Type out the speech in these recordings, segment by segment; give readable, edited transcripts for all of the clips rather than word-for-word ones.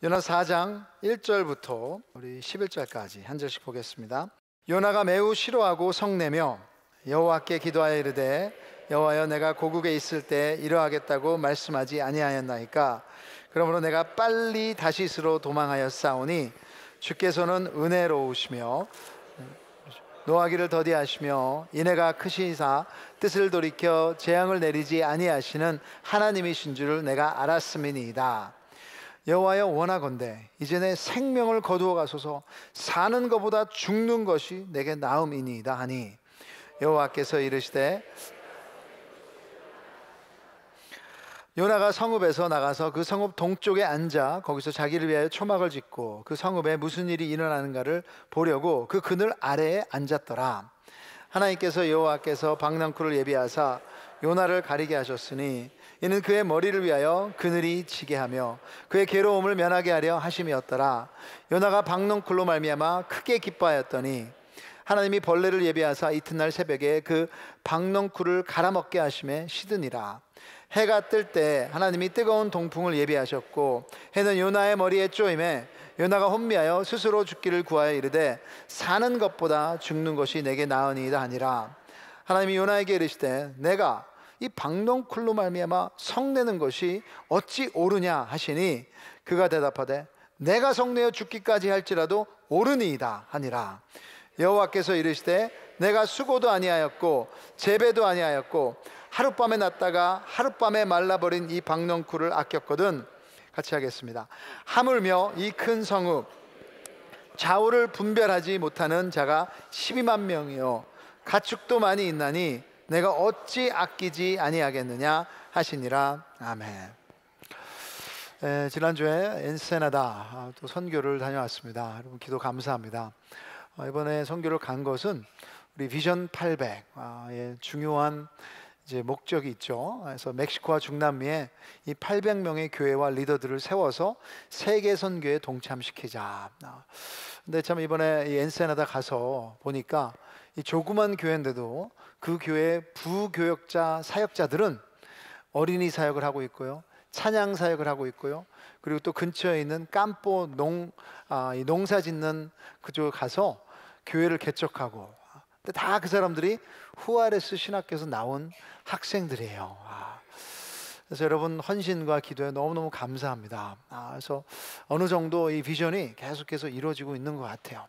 요나 4장 1절부터 우리 11절까지 한 절씩 보겠습니다. 요나가 매우 싫어하고 성내며 여호와께 기도하여 이르되 여호와여, 내가 고국에 있을 때 이러하겠다고 말씀하지 아니하였나이까? 그러므로 내가 빨리 다시스로 도망하였사오니 주께서는 은혜로우시며 노하기를 더디하시며 인애가 크시사 뜻을 돌이켜 재앙을 내리지 아니하시는 하나님이신 줄을 내가 알았음이니이다. 여호와여, 원하건대 이제 내 생명을 거두어 가소서. 사는 것보다 죽는 것이 내게 나음이니이다 하니, 여호와께서 이르시되 요나가 성읍에서 나가서 그 성읍 동쪽에 앉아 거기서 자기를 위하여 초막을 짓고 그 성읍에 무슨 일이 일어나는가를 보려고 그 그늘 아래에 앉았더라. 하나님께서 여호와께서 박낭쿨을 예비하사 요나를 가리게 하셨으니 이는 그의 머리를 위하여 그늘이 지게 하며 그의 괴로움을 면하게 하려 하심이었더라. 요나가 박농쿨로 말미암아 크게 기뻐하였더니 하나님이 벌레를 예비하사 이튿날 새벽에 그 박농쿨을 갈아먹게 하심에 시드니라. 해가 뜰 때 하나님이 뜨거운 동풍을 예비하셨고 해는 요나의 머리에 쪼임에 요나가 혼미하여 스스로 죽기를 구하여 이르되 사는 것보다 죽는 것이 내게 나으니이다 하니라. 하나님이 요나에게 이르시되 내가 이 박농쿨로 말미암아 성내는 것이 어찌 옳으냐 하시니, 그가 대답하되 내가 성내어 죽기까지 할지라도 옳으니이다 하니라. 여호와께서 이르시되 내가 수고도 아니하였고 재배도 아니하였고 하룻밤에 났다가 하룻밤에 말라버린 이 박농쿨을 아꼈거든. 같이 하겠습니다. 하물며 이 큰 성읍 좌우를 분별하지 못하는 자가 12만 명이요 가축도 많이 있나니 내가 어찌 아끼지 아니하겠느냐 하시니라. 아멘. 지난주에 엔세나다 또 선교를 다녀왔습니다. 여러분 기도 감사합니다. 이번에 선교를 간 것은 우리 비전 800의 중요한 이제 목적이 있죠. 그래서 멕시코와 중남미에 이 800명의 교회와 리더들을 세워서 세계 선교에 동참시키자. 근데 참 이번에 이 엔세나다 가서 보니까 이 조그만 교회인데도 그 교회 부교역자 사역자들은 어린이 사역을 하고 있고요, 찬양 사역을 하고 있고요, 그리고 또 근처에 있는 깜포 농사 짓는 그쪽 가서 교회를 개척하고, 근데 다 그 사람들이 후아레스 신학교에서 나온 학생들이에요. 그래서 여러분 헌신과 기도에 너무너무 감사합니다. 그래서 어느 정도 이 비전이 계속해서 이루어지고 있는 것 같아요.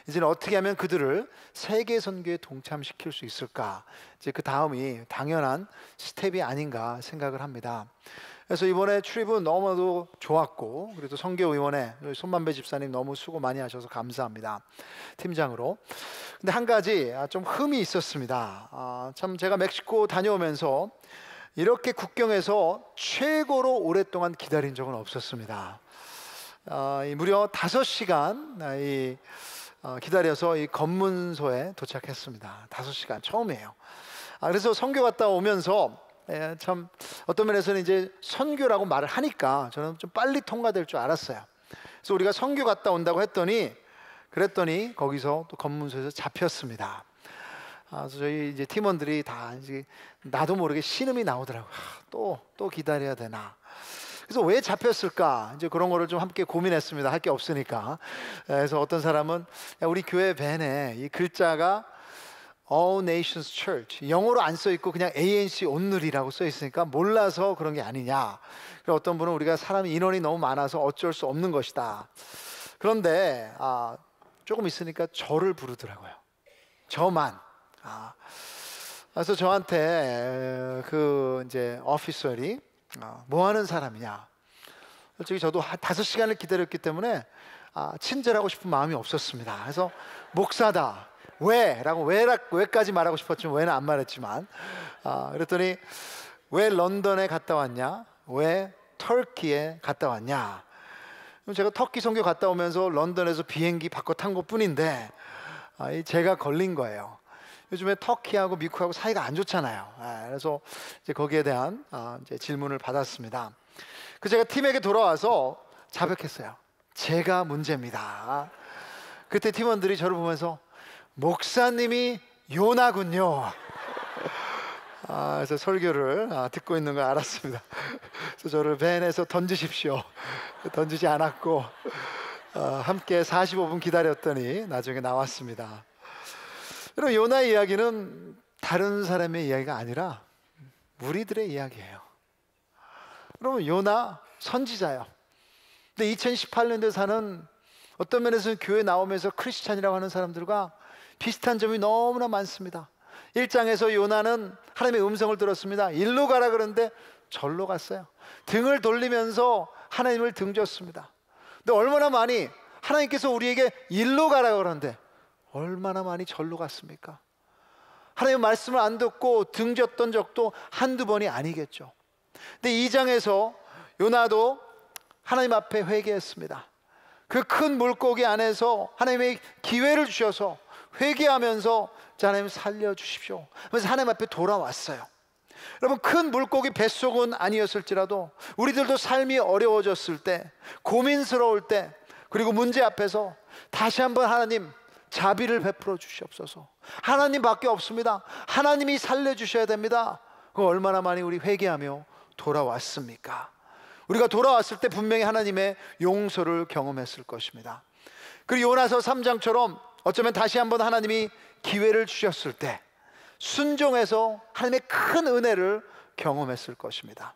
이제는 어떻게 하면 그들을 세계 선교에 동참시킬 수 있을까? 이제 그 다음이 당연한 스텝이 아닌가 생각을 합니다. 그래서 이번에 출입은 너무나도 좋았고, 그리고 선교위원회 손만배 집사님 너무 수고 많이 하셔서 감사합니다. 팀장으로. 근데 한 가지 좀 흠이 있었습니다. 참 제가 멕시코 다녀오면서 이렇게 국경에서 최고로 오랫동안 기다린 적은 없었습니다. 무려 5시간 기다려서 이 검문소에 도착했습니다. 5시간 처음이에요. 그래서 선교 갔다 오면서 참 어떤 면에서는 이제 선교라고 말을 하니까 저는 좀 빨리 통과될 줄 알았어요. 그래서 우리가 선교 갔다 온다고 그랬더니 거기서 또 검문소에서 잡혔습니다. 그래서 저희 이제 팀원들이 다 이제 나도 모르게 신음이 나오더라고요. 또 기다려야 되나. 그래서 왜 잡혔을까? 이제 그런 거를 좀 함께 고민했습니다. 할 게 없으니까. 그래서 어떤 사람은 우리 교회 밴에 이 글자가 All Nations Church 영어로 안 써 있고 그냥 ANC 온누리라고 써 있으니까 몰라서 그런 게 아니냐. 그리고 어떤 분은 우리가 인원이 너무 많아서 어쩔 수 없는 것이다. 그런데 조금 있으니까 저를 부르더라고요. 저만. 그래서 저한테 그 이제 오피서리 뭐 하는 사람이냐. 솔직히 저도 5시간을 기다렸기 때문에 친절하고 싶은 마음이 없었습니다. 그래서 목사다. 왜까지 말하고 싶었지만 왜는 안 말했지만, 그랬더니 왜 런던에 갔다 왔냐, 왜 터키에 갔다 왔냐. 제가 터키 선교 갔다 오면서 런던에서 비행기 바꿔 탄 것뿐인데 제가 걸린 거예요. 요즘에 터키하고 미국하고 사이가 안 좋잖아요. 그래서 이제 거기에 대한 이제 질문을 받았습니다. 그 제가 팀에게 돌아와서 자백했어요. 제가 문제입니다. 그때 팀원들이 저를 보면서 목사님이 요나군요. 그래서 설교를 듣고 있는 걸 알았습니다. 그래서 저를 벤에서 던지십시오. 던지지 않았고 함께 45분 기다렸더니 나중에 나왔습니다. 여러분, 요나의 이야기는 다른 사람의 이야기가 아니라 우리들의 이야기예요. 여러분, 요나 선지자예요. 근데 2018년도에 사는 어떤 면에서는 교회 나오면서 크리스찬이라고 하는 사람들과 비슷한 점이 너무나 많습니다. 1장에서 요나는 하나님의 음성을 들었습니다. 일로 가라 그러는데 절로 갔어요. 등을 돌리면서 하나님을 등졌습니다. 근데 얼마나 많이 하나님께서 우리에게 일로 가라 그러는데 얼마나 많이 절로 갔습니까? 하나님의 말씀을 안 듣고 등졌던 적도 한두 번이 아니겠죠. 근데 2장에서 요나도 하나님 앞에 회개했습니다. 그 큰 물고기 안에서 하나님의 기회를 주셔서 회개하면서 하나님 살려주십시오 그래서 하나님 앞에 돌아왔어요. 여러분, 큰 물고기 뱃속은 아니었을지라도 우리들도 삶이 어려워졌을 때, 고민스러울 때, 그리고 문제 앞에서 다시 한번 하나님 자비를 베풀어 주시옵소서. 하나님밖에 없습니다. 하나님이 살려주셔야 됩니다. 그 얼마나 많이 우리 회개하며 돌아왔습니까? 우리가 돌아왔을 때 분명히 하나님의 용서를 경험했을 것입니다. 그리고 요나서 3장처럼 어쩌면 다시 한번 하나님이 기회를 주셨을 때 순종해서 하나님의 큰 은혜를 경험했을 것입니다.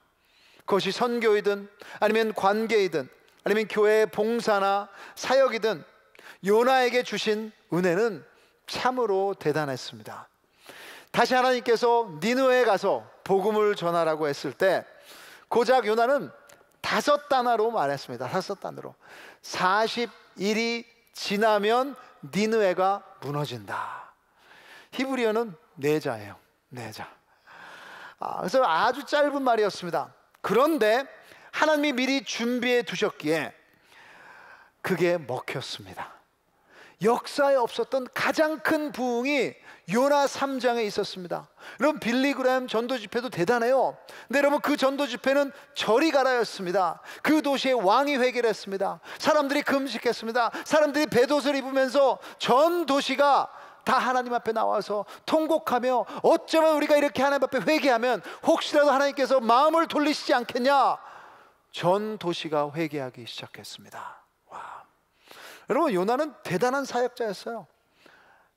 그것이 선교이든 아니면 관계이든 아니면 교회 봉사나 사역이든 요나에게 주신 은혜는 참으로 대단했습니다. 다시 하나님께서 니느웨에 가서 복음을 전하라고 했을 때 고작 요나는 5단어로 말했습니다. 5단어로 40일이 지나면 니느웨가 무너진다. 히브리어는 네자예요. 네자. 그래서 아주 짧은 말이었습니다. 그런데 하나님이 미리 준비해 두셨기에 그게 먹혔습니다. 역사에 없었던 가장 큰 부흥이 요나 3장에 있었습니다. 여러분, 빌리그램 전도 집회도 대단해요. 근데 여러분, 그 전도 집회는 절이 가라였습니다. 그 도시의 왕이 회개를 했습니다. 사람들이 금식했습니다. 사람들이 배옷을 입으면서 전 도시가 다 하나님 앞에 나와서 통곡하며 어쩌면 우리가 이렇게 하나님 앞에 회개하면 혹시라도 하나님께서 마음을 돌리시지 않겠냐, 전 도시가 회개하기 시작했습니다. 와. 여러분, 요나는 대단한 사역자였어요.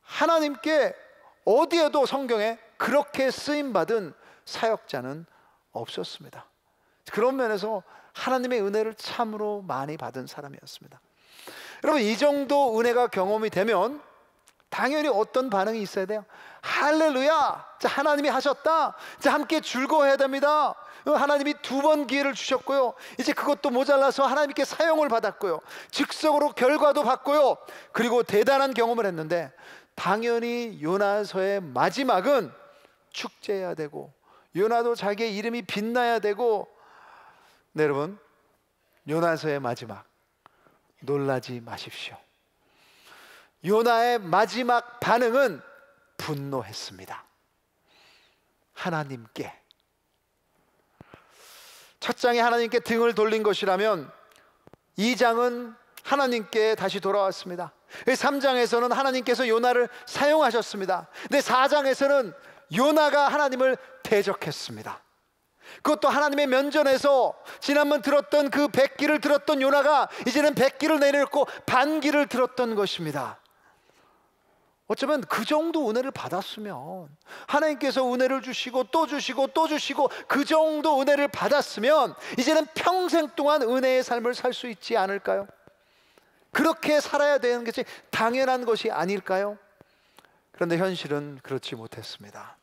하나님께 어디에도 성경에 그렇게 쓰임받은 사역자는 없었습니다. 그런 면에서 하나님의 은혜를 참으로 많이 받은 사람이었습니다. 여러분, 이 정도 은혜가 경험이 되면 당연히 어떤 반응이 있어야 돼요? 할렐루야! 자, 하나님이 하셨다. 자, 함께 즐거워해야 됩니다. 하나님이 2번 기회를 주셨고요, 이제 그것도 모자라서 하나님께 사용을 받았고요, 즉석으로 결과도 받고요, 그리고 대단한 경험을 했는데 당연히 요나서의 마지막은 축제해야 되고 요나도 자기의 이름이 빛나야 되고. 네, 여러분, 요나서의 마지막 놀라지 마십시오. 요나의 마지막 반응은 분노했습니다. 하나님께. 첫 장에 하나님께 등을 돌린 것이라면 2장은 하나님께 다시 돌아왔습니다. 3장에서는 하나님께서 요나를 사용하셨습니다. 근데 4장에서는 요나가 하나님을 대적했습니다. 그것도 하나님의 면전에서 지난번 들었던 그 백기를 들었던 요나가 이제는 백기를 내려놓고 반기를 들었던 것입니다. 어쩌면 그 정도 은혜를 받았으면, 하나님께서 은혜를 주시고 또 주시고 또 주시고 그 정도 은혜를 받았으면 이제는 평생 동안 은혜의 삶을 살 수 있지 않을까요? 그렇게 살아야 되는 것이 당연한 것이 아닐까요? 그런데 현실은 그렇지 못했습니다.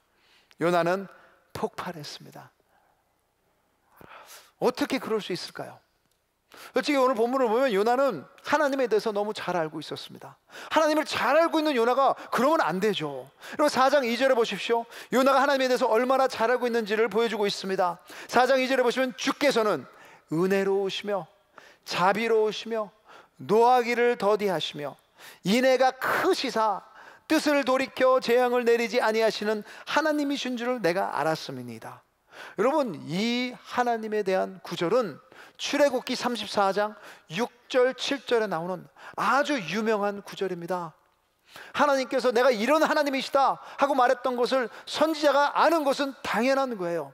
요나는 폭발했습니다. 어떻게 그럴 수 있을까요? 솔직히 오늘 본문을 보면 요나는 하나님에 대해서 너무 잘 알고 있었습니다. 하나님을 잘 알고 있는 요나가 그러면 안 되죠. 그리고 4장 2절에 보십시오. 요나가 하나님에 대해서 얼마나 잘 알고 있는지를 보여주고 있습니다. 4장 2절에 보시면 주께서는 은혜로우시며 자비로우시며 노하기를 더디하시며 인애가 크시사 뜻을 돌이켜 재앙을 내리지 아니하시는 하나님이신 줄을 내가 알았음이니이다. 여러분, 이 하나님에 대한 구절은 출애굽기 34장 6절 7절에 나오는 아주 유명한 구절입니다. 하나님께서 내가 이런 하나님이시다 하고 말했던 것을 선지자가 아는 것은 당연한 거예요.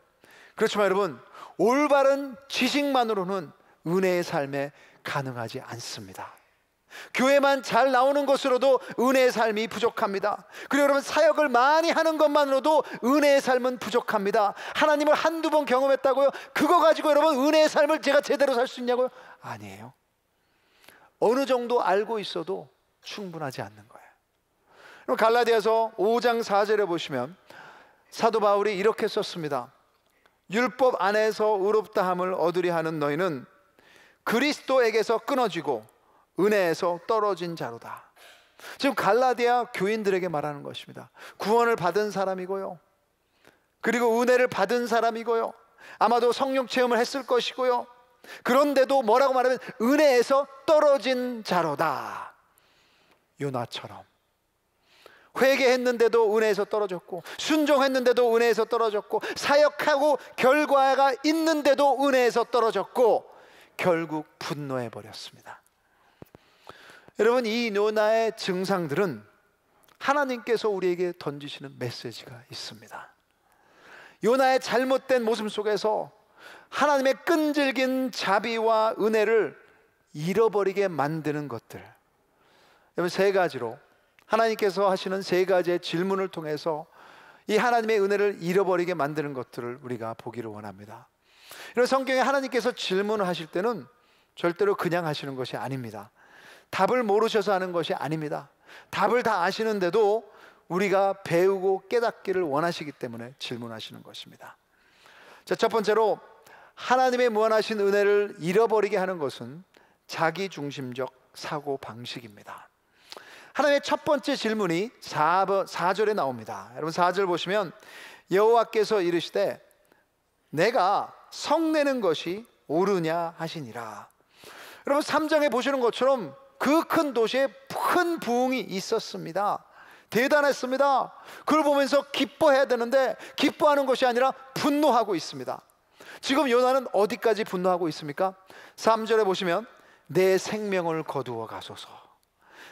그렇지만 여러분, 올바른 지식만으로는 은혜의 삶에 가능하지 않습니다. 교회만 잘 나오는 것으로도 은혜의 삶이 부족합니다. 그리고 여러분, 사역을 많이 하는 것만으로도 은혜의 삶은 부족합니다. 하나님을 한두 번 경험했다고요? 그거 가지고 여러분 은혜의 삶을 제가 제대로 살 수 있냐고요? 아니에요. 어느 정도 알고 있어도 충분하지 않는 거예요. 그럼 갈라디아서 5장 4절에 보시면 사도 바울이 이렇게 썼습니다. 율법 안에서 의롭다함을 얻으려 하는 너희는 그리스도에게서 끊어지고 은혜에서 떨어진 자로다. 지금 갈라디아 교인들에게 말하는 것입니다. 구원을 받은 사람이고요, 그리고 은혜를 받은 사람이고요, 아마도 성령 체험을 했을 것이고요, 그런데도 뭐라고 말하면 은혜에서 떨어진 자로다. 요나처럼 회개했는데도 은혜에서 떨어졌고, 순종했는데도 은혜에서 떨어졌고, 사역하고 결과가 있는데도 은혜에서 떨어졌고, 결국 분노해 버렸습니다. 여러분, 이 요나의 증상들은 하나님께서 우리에게 던지시는 메시지가 있습니다. 요나의 잘못된 모습 속에서 하나님의 끈질긴 자비와 은혜를 잃어버리게 만드는 것들, 여러분, 세 가지로 하나님께서 하시는 세 가지의 질문을 통해서 이 하나님의 은혜를 잃어버리게 만드는 것들을 우리가 보기를 원합니다. 이런 성경에 하나님께서 질문을 하실 때는 절대로 그냥 하시는 것이 아닙니다. 답을 모르셔서 하는 것이 아닙니다. 답을 다 아시는데도 우리가 배우고 깨닫기를 원하시기 때문에 질문하시는 것입니다. 자, 첫 번째로 하나님의 무한하신 은혜를 잃어버리게 하는 것은 자기중심적 사고 방식입니다. 하나님의 첫 번째 질문이 4절에 나옵니다. 여러분, 4절 보시면 여호와께서 이르시되 내가 성내는 것이 옳으냐 하시니라. 여러분, 3장에 보시는 것처럼 그 큰 도시에 큰 부흥이 있었습니다. 대단했습니다. 그걸 보면서 기뻐해야 되는데 기뻐하는 것이 아니라 분노하고 있습니다. 지금 요나는 어디까지 분노하고 있습니까? 3절에 보시면 내 생명을 거두어 가소서.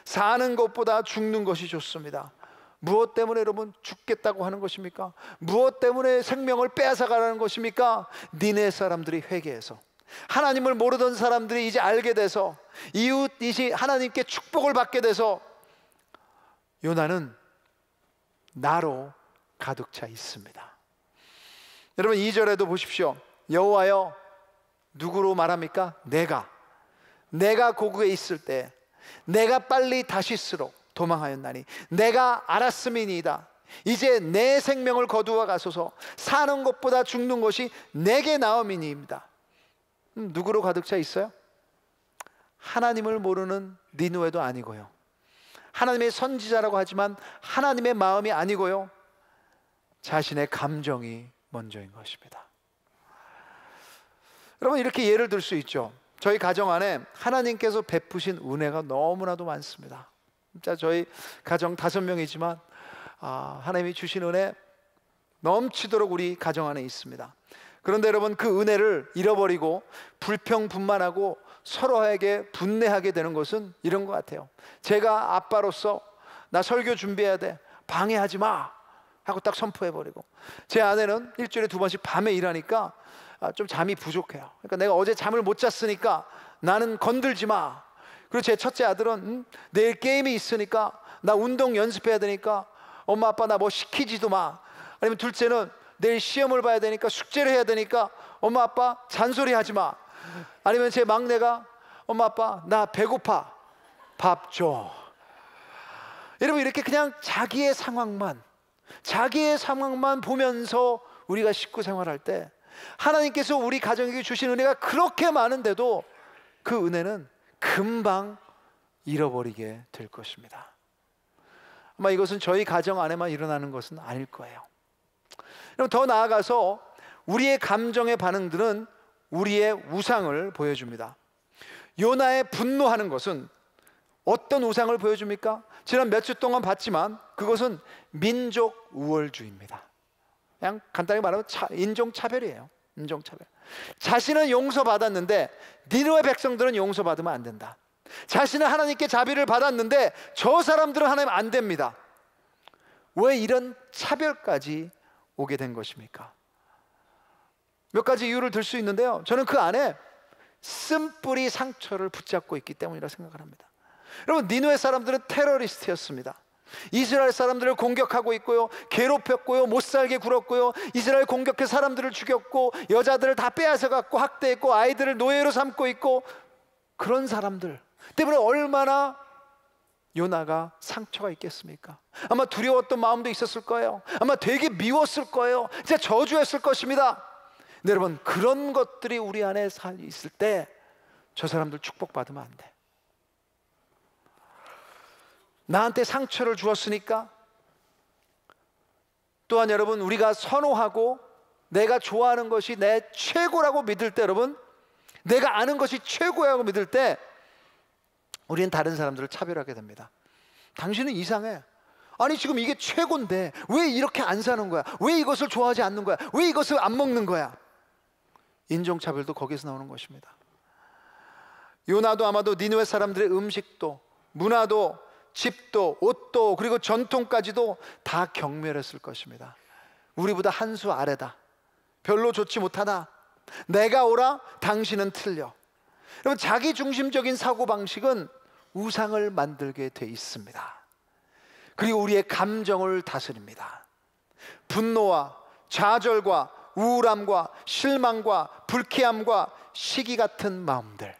사는 것보다 죽는 것이 좋습니다. 무엇 때문에 여러분 죽겠다고 하는 것입니까? 무엇 때문에 생명을 빼앗아 가라는 것입니까? 니네 사람들이 회개해서, 하나님을 모르던 사람들이 이제 알게 돼서, 이웃이 하나님께 축복을 받게 돼서 요나는 나로 가득 차 있습니다. 여러분, 2절에도 보십시오. 여호와여, 누구로 말합니까? 내가 고국에 있을 때 내가 빨리 다시스로 도망하였나니 내가 알았음이니이다. 이제 내 생명을 거두어 가소서. 사는 것보다 죽는 것이 내게 나음이니이다. 누구로 가득 차 있어요? 하나님을 모르는 니느웨도 아니고요, 하나님의 선지자라고 하지만 하나님의 마음이 아니고요, 자신의 감정이 먼저인 것입니다. 여러분, 이렇게 예를 들 수 있죠. 저희 가정 안에 하나님께서 베푸신 은혜가 너무나도 많습니다. 진짜 저희 가정 5명이지만 하나님이 주신 은혜 넘치도록 우리 가정 안에 있습니다. 그런데 여러분, 그 은혜를 잃어버리고 불평분만하고 서로에게 분내하게 되는 것은 이런 것 같아요. 제가 아빠로서 나 설교 준비해야 돼, 방해하지 마 하고 딱 선포해버리고, 제 아내는 일주일에 2번씩 밤에 일하니까 좀 잠이 부족해요. 그러니까 내가 어제 잠을 못 잤으니까 나는 건들지 마. 그리고 제 첫째 아들은 내일 게임이 있으니까, 나 운동 연습해야 되니까 엄마 아빠 나 뭐 시키지도 마. 아니면 둘째는 내일 시험을 봐야 되니까, 숙제를 해야 되니까 엄마 아빠 잔소리하지 마. 아니면 제 막내가 엄마 아빠 나 배고파, 밥 줘. 여러분, 이렇게 그냥 자기의 상황만 보면서 우리가 식구 생활할 때 하나님께서 우리 가정에게 주신 은혜가 그렇게 많은데도 그 은혜는 금방 잃어버리게 될 것입니다. 아마 이것은 저희 가정 안에만 일어나는 것은 아닐 거예요. 그럼 더 나아가서 우리의 감정의 반응들은 우리의 우상을 보여줍니다. 요나의 분노하는 것은 어떤 우상을 보여줍니까? 지난 몇 주 동안 봤지만 그것은 민족 우월주의입니다. 그냥 간단히 말하면 인종차별이에요. 인종차별. 자신은 용서받았는데 니느웨 백성들은 용서받으면 안 된다. 자신은 하나님께 자비를 받았는데 저 사람들은 하나님 안 됩니다. 왜 이런 차별까지 오게 된 것입니까? 몇 가지 이유를 들 수 있는데요, 저는 그 안에 쓴뿌리 상처를 붙잡고 있기 때문이라 생각을 합니다. 여러분, 니느웨 사람들은 테러리스트였습니다. 이스라엘 사람들을 공격하고 있고요, 괴롭혔고요, 못살게 굴었고요, 이스라엘 공격해 사람들을 죽였고, 여자들을 다 빼앗아 갖고 학대했고, 아이들을 노예로 삼고 있고, 그런 사람들 때문에 얼마나 요나가 상처가 있겠습니까? 아마 두려웠던 마음도 있었을 거예요. 아마 되게 미웠을 거예요. 진짜 저주했을 것입니다. 근데 여러분, 그런 것들이 우리 안에 있을 때 저 사람들 축복받으면 안 돼. 나한테 상처를 주었으니까, 또한 여러분, 우리가 선호하고 내가 좋아하는 것이 내 최고라고 믿을 때, 여러분, 내가 아는 것이 최고라고 믿을 때 우리는 다른 사람들을 차별하게 됩니다. 당신은 이상해. 아니, 지금 이게 최고인데 왜 이렇게 안 사는 거야? 왜 이것을 좋아하지 않는 거야? 왜 이것을 안 먹는 거야? 인종차별도 거기서 나오는 것입니다. 요나도 아마도 니느웨 사람들의 음식도, 문화도, 집도, 옷도, 그리고 전통까지도 다 경멸했을 것입니다. 우리보다 한 수 아래다, 별로 좋지 못하다, 내가 옳아, 당신은 틀려. 여러분, 자기중심적인 사고방식은 우상을 만들게 돼 있습니다. 그리고 우리의 감정을 다스립니다. 분노와 좌절과 우울함과 실망과 불쾌함과 시기 같은 마음들,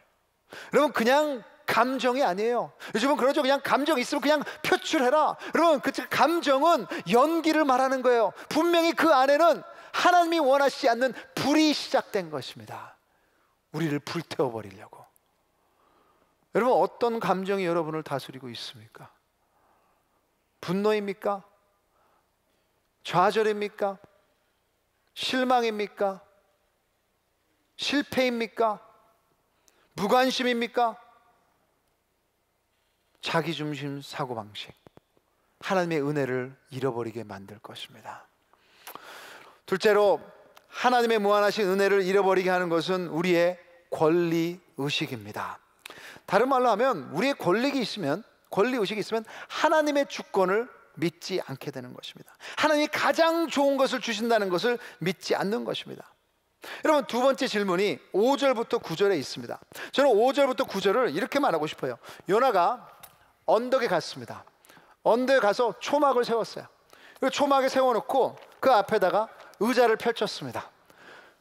여러분, 그냥 감정이 아니에요. 요즘은 그러죠. 그냥 감정 있으면 그냥 표출해라. 여러분, 그 감정은 연기를 말하는 거예요. 분명히 그 안에는 하나님이 원하시지 않는 불이 시작된 것입니다. 우리를 불태워버리려고. 여러분, 어떤 감정이 여러분을 다스리고 있습니까? 분노입니까? 좌절입니까? 실망입니까? 실패입니까? 무관심입니까? 자기중심 사고방식, 하나님의 은혜를 잃어버리게 만들 것입니다. 둘째로, 하나님의 무한하신 은혜를 잃어버리게 하는 것은 우리의 권리의식입니다. 다른 말로 하면, 우리의 권리의식이 있으면 하나님의 주권을 믿지 않게 되는 것입니다. 하나님이 가장 좋은 것을 주신다는 것을 믿지 않는 것입니다. 여러분, 두 번째 질문이 5절부터 9절에 있습니다. 저는 5절부터 9절을 이렇게 말하고 싶어요. 요나가 언덕에 갔습니다. 언덕에 가서 초막을 세웠어요. 그리고 초막에 세워놓고 그 앞에다가 의자를 펼쳤습니다.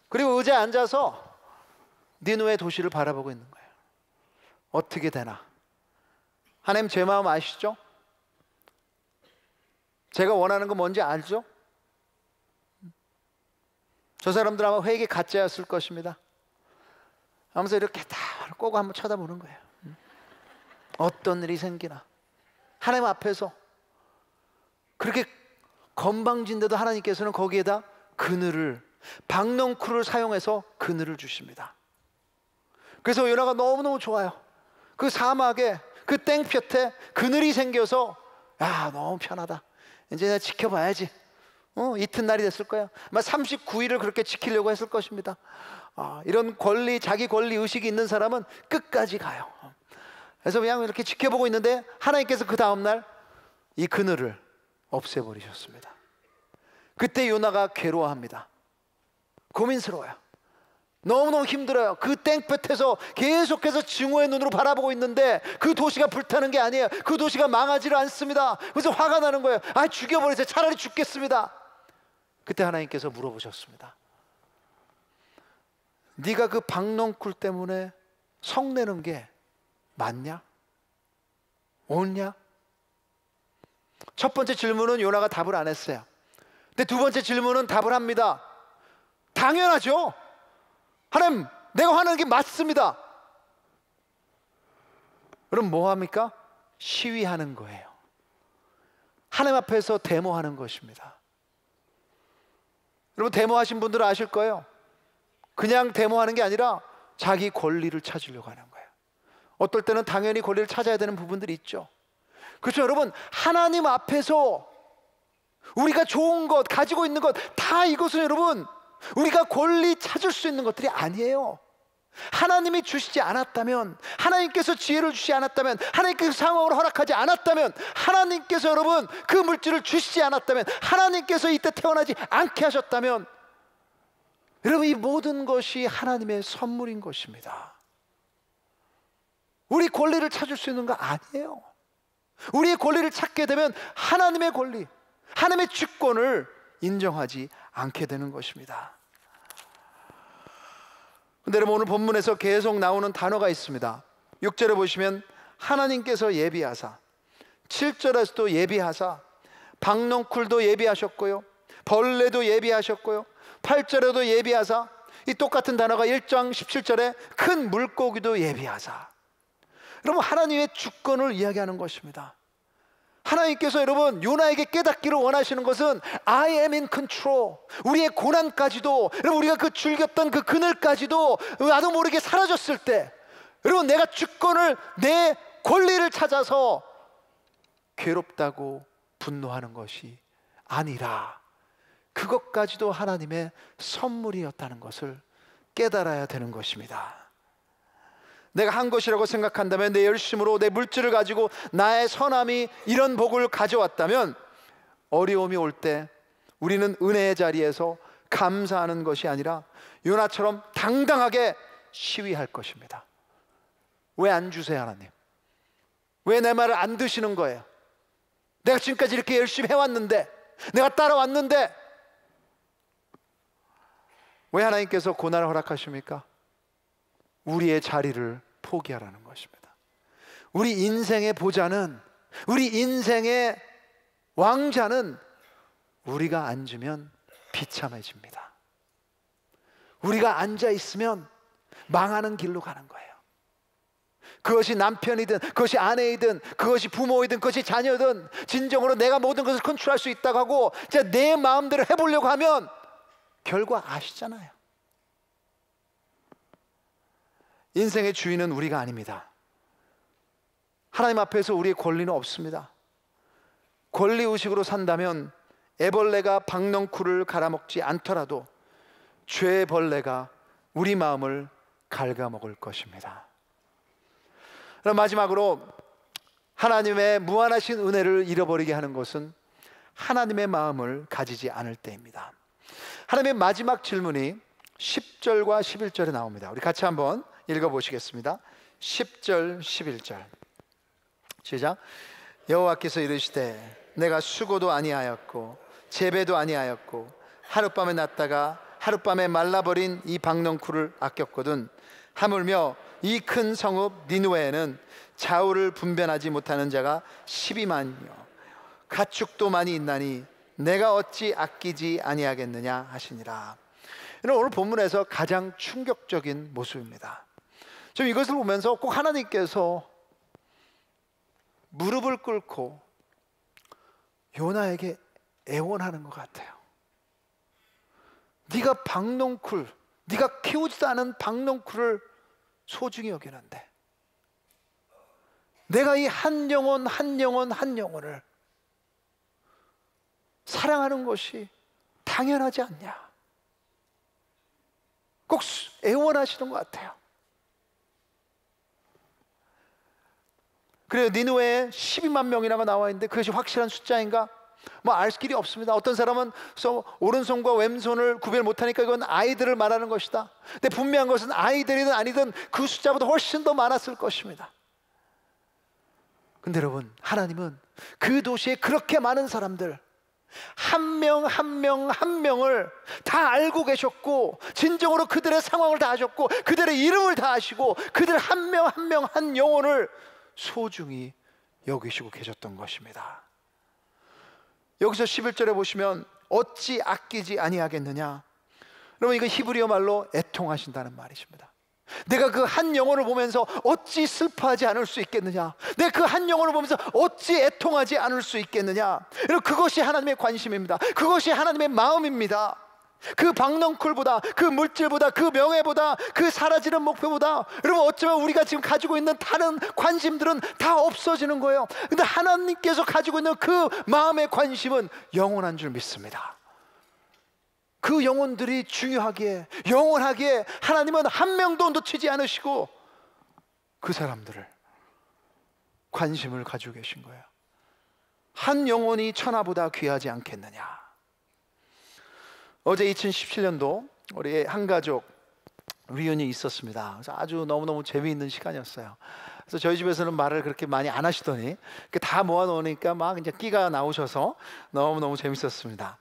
그리고 의자에 앉아서 니느웨 도시를 바라보고 있는 거예요. 어떻게 되나? 하나님, 제 마음 아시죠? 제가 원하는 건 뭔지 알죠? 저 사람들 아마 회개 가짜였을 것입니다. 하면서 이렇게 다 꼬고 한번 쳐다보는 거예요. 어떤 일이 생기나. 하나님 앞에서 그렇게 건방진데도 하나님께서는 거기에다 그늘을, 박넝쿨을 사용해서 그늘을 주십니다. 그래서 요나가 너무너무 좋아요. 그 사막에, 그 땡볕에 그늘이 생겨서, 야, 너무 편하다. 이제 내가 지켜봐야지. 이튿날이 됐을 거야. 아마 39일을 그렇게 지키려고 했을 것입니다. 이런 권리, 자기 권리 의식이 있는 사람은 끝까지 가요. 그래서 그냥 이렇게 지켜보고 있는데 하나님께서 그 다음날 이 그늘을 없애버리셨습니다. 그때 요나가 괴로워합니다. 고민스러워요. 너무너무 힘들어요. 그 땡볕에서 계속해서 증오의 눈으로 바라보고 있는데 그 도시가 불타는 게 아니에요. 그 도시가 망하지를 않습니다. 그래서 화가 나는 거예요. 죽여버리세요. 차라리 죽겠습니다. 그때 하나님께서 물어보셨습니다. 네가 그 박넝쿨 때문에 성내는 게 맞냐? 옳냐? 첫 번째 질문은 요나가 답을 안 했어요. 근데 두 번째 질문은 답을 합니다. 당연하죠. 하나님, 내가 화내는 게 맞습니다. 그럼 뭐 합니까? 시위하는 거예요. 하나님 앞에서 데모하는 것입니다. 여러분, 데모하신 분들은 아실 거예요. 그냥 데모하는 게 아니라 자기 권리를 찾으려고 하는 거예요. 어떨 때는 당연히 권리를 찾아야 되는 부분들이 있죠. 그렇죠, 여러분. 하나님 앞에서 우리가 좋은 것, 가지고 있는 것, 다 이것은 여러분, 우리가 권리 찾을 수 있는 것들이 아니에요. 하나님이 주시지 않았다면, 하나님께서 지혜를 주시지 않았다면, 하나님께서 상황을 허락하지 않았다면, 하나님께서 여러분 그 물질을 주시지 않았다면, 하나님께서 이때 태어나지 않게 하셨다면, 여러분 이 모든 것이 하나님의 선물인 것입니다. 우리 권리를 찾을 수 있는 거 아니에요. 우리의 권리를 찾게 되면 하나님의 권리, 하나님의 주권을 인정하지 않게 되는 것입니다. 근데 여러분 오늘 본문에서 계속 나오는 단어가 있습니다. 6절에 보시면 하나님께서 예비하사, 7절에서도 예비하사, 박넝쿨도 예비하셨고요, 벌레도 예비하셨고요, 8절에도 예비하사, 이 똑같은 단어가 1장 17절에 큰 물고기도 예비하사. 여러분 하나님의 주권을 이야기하는 것입니다. 하나님께서 여러분 요나에게 깨닫기를 원하시는 것은 I am in control, 우리의 고난까지도, 여러분 우리가 그 즐겼던 그 그늘까지도 나도 모르게 사라졌을 때, 여러분 내가 주권을, 내 권리를 찾아서 괴롭다고 분노하는 것이 아니라 그것까지도 하나님의 선물이었다는 것을 깨달아야 되는 것입니다. 내가 한 것이라고 생각한다면, 내 열심으로 내 물질을 가지고 나의 선함이 이런 복을 가져왔다면, 어려움이 올 때 우리는 은혜의 자리에서 감사하는 것이 아니라 요나처럼 당당하게 시위할 것입니다. 왜 안 주세요 하나님? 왜 내 말을 안 드시는 거예요? 내가 지금까지 이렇게 열심히 해왔는데, 내가 따라왔는데 왜 하나님께서 고난을 허락하십니까? 우리의 자리를 포기하라는 것입니다. 우리 인생의 보좌는, 우리 인생의 왕자는 우리가 앉으면 비참해집니다. 우리가 앉아 있으면 망하는 길로 가는 거예요. 그것이 남편이든, 그것이 아내이든, 그것이 부모이든, 그것이 자녀든, 진정으로 내가 모든 것을 컨트롤할 수 있다고 하고 내 마음대로 해보려고 하면 결과 아시잖아요. 인생의 주인은 우리가 아닙니다. 하나님 앞에서 우리의 권리는 없습니다. 권리의식으로 산다면 애벌레가 박넝쿨을 갈아먹지 않더라도 죄의 벌레가 우리 마음을 갉아먹을 것입니다. 그럼 마지막으로 하나님의 무한하신 은혜를 잃어버리게 하는 것은 하나님의 마음을 가지지 않을 때입니다. 하나님의 마지막 질문이 10절과 11절에 나옵니다. 우리 같이 한번 읽어보시겠습니다. 10절 11절 시작. 여호와께서 이르시되 내가 수고도 아니하였고 재배도 아니하였고 하룻밤에 났다가 하룻밤에 말라버린 이 박넝쿨을 아꼈거든. 하물며 이 큰 성읍 니느웨에는 좌우를 분별하지 못하는 자가 12만이요 가축도 많이 있나니 내가 어찌 아끼지 아니하겠느냐 하시니라. 오늘 본문에서 가장 충격적인 모습입니다. 좀 이것을 보면서 꼭 하나님께서 무릎을 꿇고 요나에게 애원하는 것 같아요. 네가 박넝쿨, 네가 키우지도 않은 박넝쿨을 소중히 여기는데 내가 이 한 영혼 한 영혼 한 영혼을 사랑하는 것이 당연하지 않냐, 꼭 애원하시는 것 같아요. 그래요. 니느웨에 12만 명이라고 나와 있는데 그것이 확실한 숫자인가? 뭐 알 길이 없습니다. 어떤 사람은 오른손과 왼손을 구별 못하니까 이건 아이들을 말하는 것이다. 근데 분명한 것은 아이들이든 아니든 그 숫자보다 훨씬 더 많았을 것입니다. 근데 여러분, 하나님은 그 도시에 그렇게 많은 사람들 한 명 한 명 한 명을 다 알고 계셨고, 진정으로 그들의 상황을 다 아셨고, 그들의 이름을 다 아시고, 그들 한 명 한 명 한 영혼을 소중히 여기시고 계셨던 것입니다. 여기서 11절에 보시면 어찌 아끼지 아니하겠느냐. 여러분, 이거 히브리어 말로 애통하신다는 말이십니다. 내가 그 한 영혼을 보면서 어찌 슬퍼하지 않을 수 있겠느냐, 내가 그 한 영혼을 보면서 어찌 애통하지 않을 수 있겠느냐. 여러분, 그것이 하나님의 관심입니다. 그것이 하나님의 마음입니다. 그 박넝쿨보다, 그 물질보다, 그 명예보다, 그 사라지는 목표보다, 여러분 어쩌면 우리가 지금 가지고 있는 다른 관심들은 다 없어지는 거예요. 근데 하나님께서 가지고 있는 그 마음의 관심은 영원한 줄 믿습니다. 그 영혼들이 중요하기에, 영원하기에 하나님은 한 명도 놓치지 않으시고 그 사람들을 관심을 가지고 계신 거예요. 한 영혼이 천하보다 귀하지 않겠느냐. 어제 2017년도 우리 한가족 리uni이 있었습니다. 그래서 아주 너무너무 재미있는 시간이었어요. 그래서 저희 집에서는 말을 그렇게 많이 안 하시더니 다 모아놓으니까 막 이제 끼가 나오셔서 너무너무 재밌었습니다.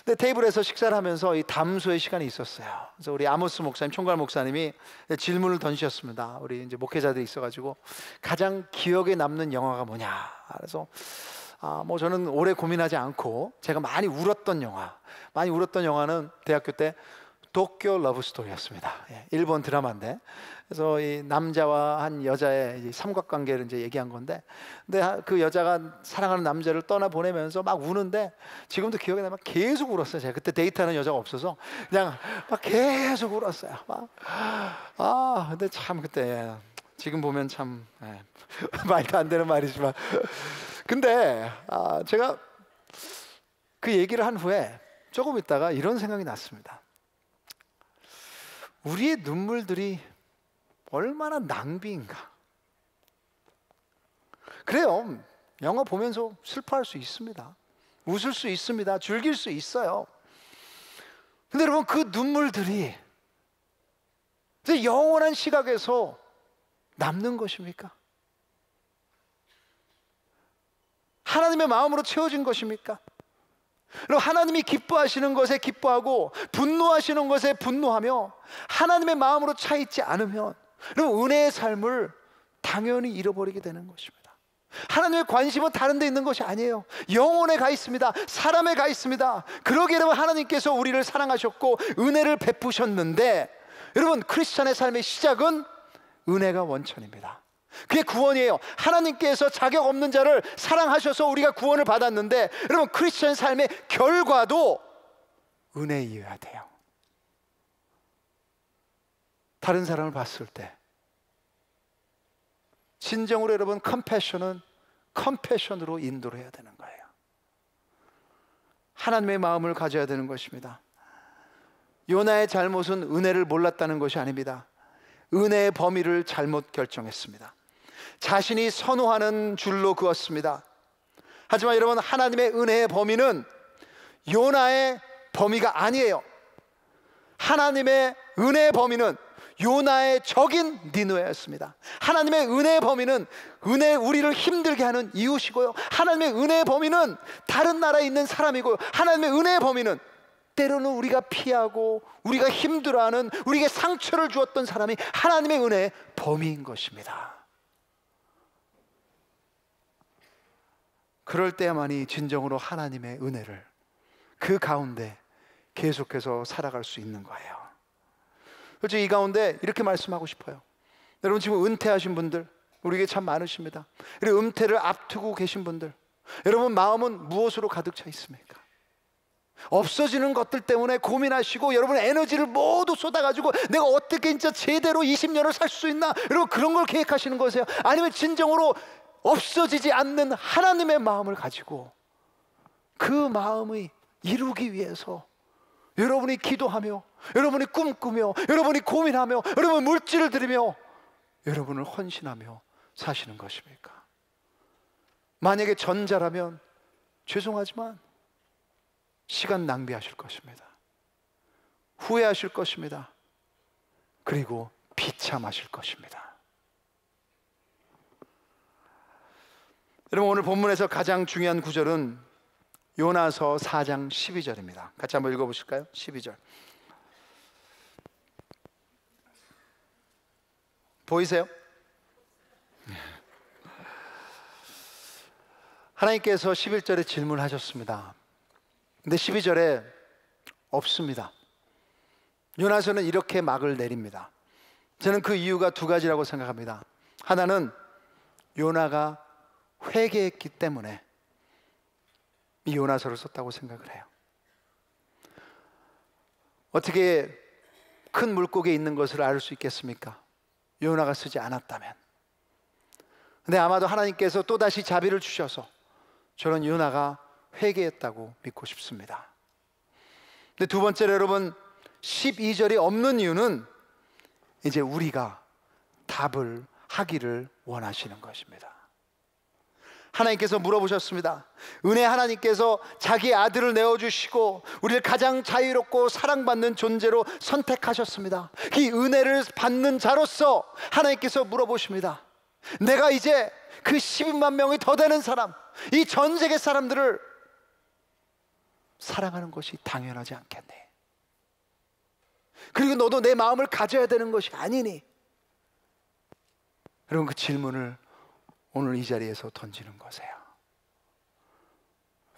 근데 테이블에서 식사를 하면서 이 담소의 시간이 있었어요. 그래서 우리 아모스 목사님, 총괄 목사님이 질문을 던지셨습니다. 우리 이제 목회자들이 있어가지고 가장 기억에 남는 영화가 뭐냐. 그래서 뭐 저는 오래 고민하지 않고 제가 많이 울었던 영화는 대학교 때 도쿄 러브스토리였습니다. 일본 드라마인데, 그래서 이 남자와 한 여자의 삼각관계를 이제 얘기한 건데, 근데 그 여자가 사랑하는 남자를 떠나 보내면서 막 우는데 지금도 기억에 나면 계속 울었어요. 제가 그때 데이트하는 여자가 없어서 그냥 막 계속 울었어요. 근데 참 그때 지금 보면 참 말도 안 되는 말이지만, 근데 제가 그 얘기를 한 후에 조금 있다가 이런 생각이 났습니다. 우리의 눈물들이 얼마나 낭비인가. 그래요, 영화 보면서 슬퍼할 수 있습니다. 웃을 수 있습니다. 즐길 수 있어요. 근데 여러분, 그 눈물들이 영원한 시각에서 남는 것입니까? 하나님의 마음으로 채워진 것입니까? 그리고 하나님이 기뻐하시는 것에 기뻐하고 분노하시는 것에 분노하며 하나님의 마음으로 차 있지 않으면, 그럼 은혜의 삶을 당연히 잃어버리게 되는 것입니다. 하나님의 관심은 다른 데 있는 것이 아니에요. 영혼에 가 있습니다. 사람에 가 있습니다. 그러기에 여러분, 하나님께서 우리를 사랑하셨고 은혜를 베푸셨는데, 여러분, 크리스찬의 삶의 시작은 은혜가 원천입니다. 그게 구원이에요. 하나님께서 자격 없는 자를 사랑하셔서 우리가 구원을 받았는데, 여러분, 크리스천 삶의 결과도 은혜이어야 돼요. 다른 사람을 봤을 때 진정으로 여러분, 컴패션은 컴패션으로 인도를 해야 되는 거예요. 하나님의 마음을 가져야 되는 것입니다. 요나의 잘못은 은혜를 몰랐다는 것이 아닙니다. 은혜의 범위를 잘못 결정했습니다. 자신이 선호하는 줄로 그었습니다. 하지만 여러분, 하나님의 은혜의 범위는 요나의 범위가 아니에요. 하나님의 은혜의 범위는 요나의 적인 니느웨였습니다. 하나님의 은혜의 범위는 우리를 힘들게 하는 이웃이고요, 하나님의 은혜의 범위는 다른 나라에 있는 사람이고요, 하나님의 은혜의 범위는 때로는 우리가 피하고 우리가 힘들어하는, 우리에게 상처를 주었던 사람이 하나님의 은혜의 범위인 것입니다. 그럴 때야만이 진정으로 하나님의 은혜를 그 가운데 계속해서 살아갈 수 있는 거예요. 솔직히 이 가운데 이렇게 말씀하고 싶어요. 여러분, 지금 은퇴하신 분들 우리에게 참 많으십니다. 그리고 은퇴를 앞두고 계신 분들, 여러분 마음은 무엇으로 가득 차 있습니까? 없어지는 것들 때문에 고민하시고 여러분의 에너지를 모두 쏟아가지고 내가 어떻게 진짜 제대로 20년을 살 수 있나, 여러분 그런 걸 계획하시는 거세요? 아니면 진정으로 없어지지 않는 하나님의 마음을 가지고 그 마음을 이루기 위해서 여러분이 기도하며, 여러분이 꿈꾸며, 여러분이 고민하며, 여러분 물질을 들이며 여러분을 헌신하며 사시는 것입니까? 만약에 전자라면 죄송하지만 시간 낭비하실 것입니다. 후회하실 것입니다. 그리고 비참하실 것입니다. 여러분, 오늘 본문에서 가장 중요한 구절은 요나서 4장 12절입니다. 같이 한번 읽어보실까요? 12절 보이세요? 하나님께서 11절에 질문하셨습니다. 근데 12절에 없습니다. 요나서는 이렇게 막을 내립니다. 저는 그 이유가 두 가지라고 생각합니다. 하나는 요나가 회개했기 때문에 이 요나서를 썼다고 생각을 해요. 어떻게 큰 물고기에 있는 것을 알 수 있겠습니까? 요나가 쓰지 않았다면. 근데 아마도 하나님께서 또다시 자비를 주셔서 저는 요나가 회개했다고 믿고 싶습니다. 근데 두 번째로 여러분 12절이 없는 이유는 이제 우리가 답을 하기를 원하시는 것입니다. 하나님께서 물어보셨습니다. 은혜 하나님께서 자기 아들을 내어주시고 우리를 가장 자유롭고 사랑받는 존재로 선택하셨습니다. 이 은혜를 받는 자로서 하나님께서 물어보십니다. 내가 이제 그 12만 명이 더 되는 사람, 이 전 세계 사람들을 사랑하는 것이 당연하지 않겠니? 그리고 너도 내 마음을 가져야 되는 것이 아니니? 여러분, 그 질문을 오늘 이 자리에서 던지는 거세요.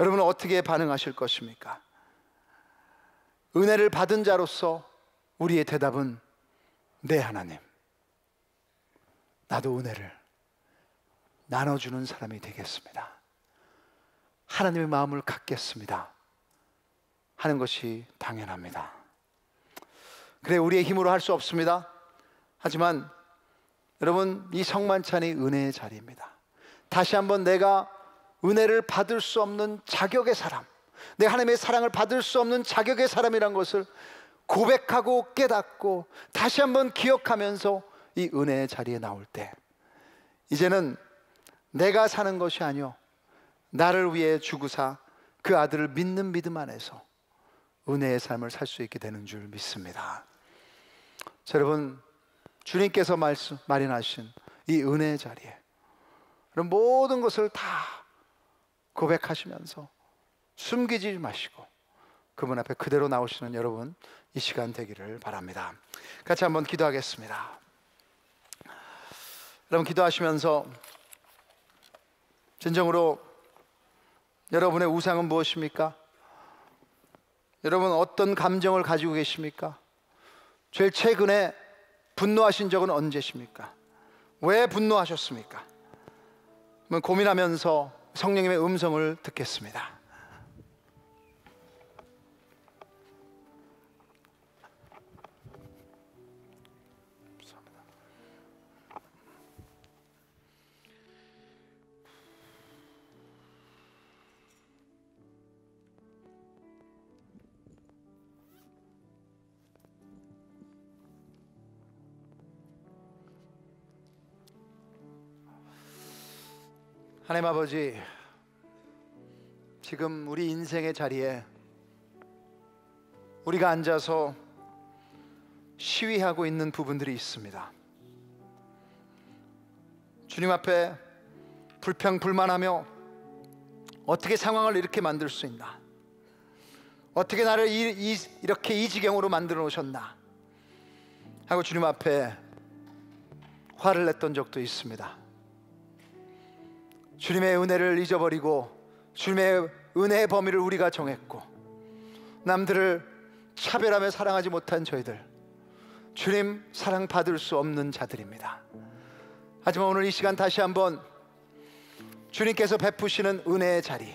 여러분은 어떻게 반응하실 것입니까? 은혜를 받은 자로서 우리의 대답은 네 하나님, 나도 은혜를 나눠주는 사람이 되겠습니다. 하나님의 마음을 갖겠습니다 하는 것이 당연합니다. 그래, 우리의 힘으로 할 수 없습니다. 하지만 여러분, 이 성만찬이 은혜의 자리입니다. 다시 한번 내가 은혜를 받을 수 없는 자격의 사람, 내가 하나님의 사랑을 받을 수 없는 자격의 사람이란 것을 고백하고 깨닫고 다시 한번 기억하면서 이 은혜의 자리에 나올 때, 이제는 내가 사는 것이 아니요 나를 위해 주구사 그 아들을 믿는 믿음 안에서 은혜의 삶을 살 수 있게 되는 줄 믿습니다. 자, 여러분, 주님께서 마련하신 이 은혜의 자리에 그럼 모든 것을 다 고백하시면서 숨기지 마시고 그분 앞에 그대로 나오시는 여러분 이 시간 되기를 바랍니다. 같이 한번 기도하겠습니다. 여러분, 기도하시면서 진정으로 여러분의 우상은 무엇입니까? 여러분, 어떤 감정을 가지고 계십니까? 제일 최근에 분노하신 적은 언제십니까? 왜 분노하셨습니까? 고민하면서 성령님의 음성을 듣겠습니다. 하나님 아버지, 지금 우리 인생의 자리에 우리가 앉아서 시위하고 있는 부분들이 있습니다. 주님 앞에 불평불만하며 어떻게 상황을 이렇게 만들 수 있나, 어떻게 나를 이렇게 이 지경으로 만들어 놓으셨나 하고 주님 앞에 화를 냈던 적도 있습니다. 주님의 은혜를 잊어버리고 주님의 은혜의 범위를 우리가 정했고 남들을 차별하며 사랑하지 못한 저희들, 주님 사랑 받을 수 없는 자들입니다. 하지만 오늘 이 시간 다시 한번 주님께서 베푸시는 은혜의 자리,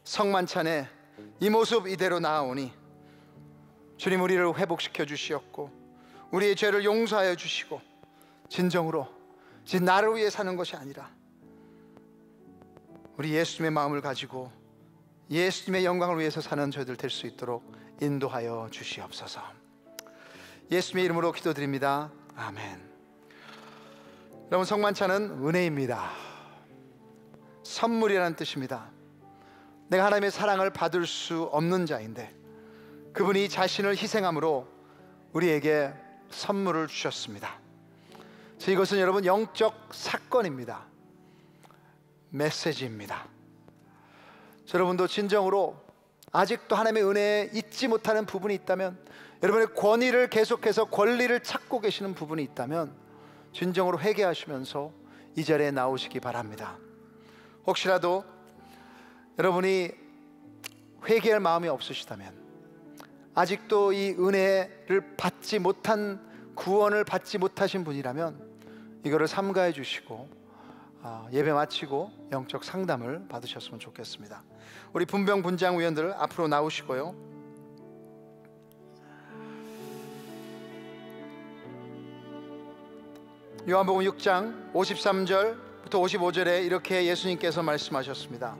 성만찬에 이 모습 이대로 나아오니 주님, 우리를 회복시켜 주시었고 우리의 죄를 용서하여 주시고 진정으로 나를 위해 사는 것이 아니라 우리 예수님의 마음을 가지고 예수님의 영광을 위해서 사는 저희들 될 수 있도록 인도하여 주시옵소서. 예수님의 이름으로 기도드립니다. 아멘. 여러분, 성만찬은 은혜입니다. 선물이라는 뜻입니다. 내가 하나님의 사랑을 받을 수 없는 자인데 그분이 자신을 희생함으로 우리에게 선물을 주셨습니다. 이것은 여러분 영적 사건입니다. 메시지입니다. 여러분도 진정으로 아직도 하나님의 은혜에 잊지 못하는 부분이 있다면, 여러분의 권위를 계속해서 권리를 찾고 계시는 부분이 있다면 진정으로 회개하시면서 이 자리에 나오시기 바랍니다. 혹시라도 여러분이 회개할 마음이 없으시다면, 아직도 이 은혜를 받지 못한, 구원을 받지 못하신 분이라면 이거를 삼가해 주시고 예배 마치고 영적 상담을 받으셨으면 좋겠습니다. 우리 분병 분장 위원들 앞으로 나오시고요. 요한복음 6장 53절부터 55절에 이렇게 예수님께서 말씀하셨습니다.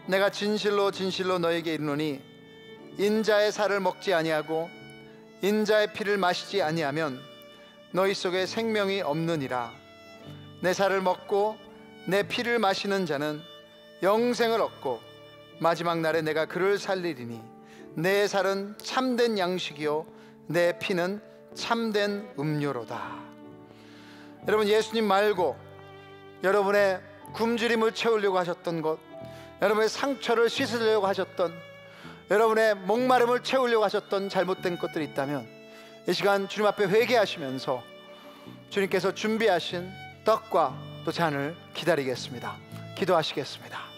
내가 진실로 진실로 너에게 이르노니 인자의 살을 먹지 아니하고 인자의 피를 마시지 아니하면 너희 속에 생명이 없느니라. 내 살을 먹고 내 피를 마시는 자는 영생을 얻고 마지막 날에 내가 그를 살리리니 내 살은 참된 양식이요 내 피는 참된 음료로다. 여러분, 예수님 말고 여러분의 굶주림을 채우려고 하셨던 것, 여러분의 상처를 씻으려고 하셨던, 여러분의 목마름을 채우려고 하셨던 잘못된 것들이 있다면 이 시간 주님 앞에 회개하시면서 주님께서 준비하신 떡과 또 잔을 기다리겠습니다. 기도하시겠습니다.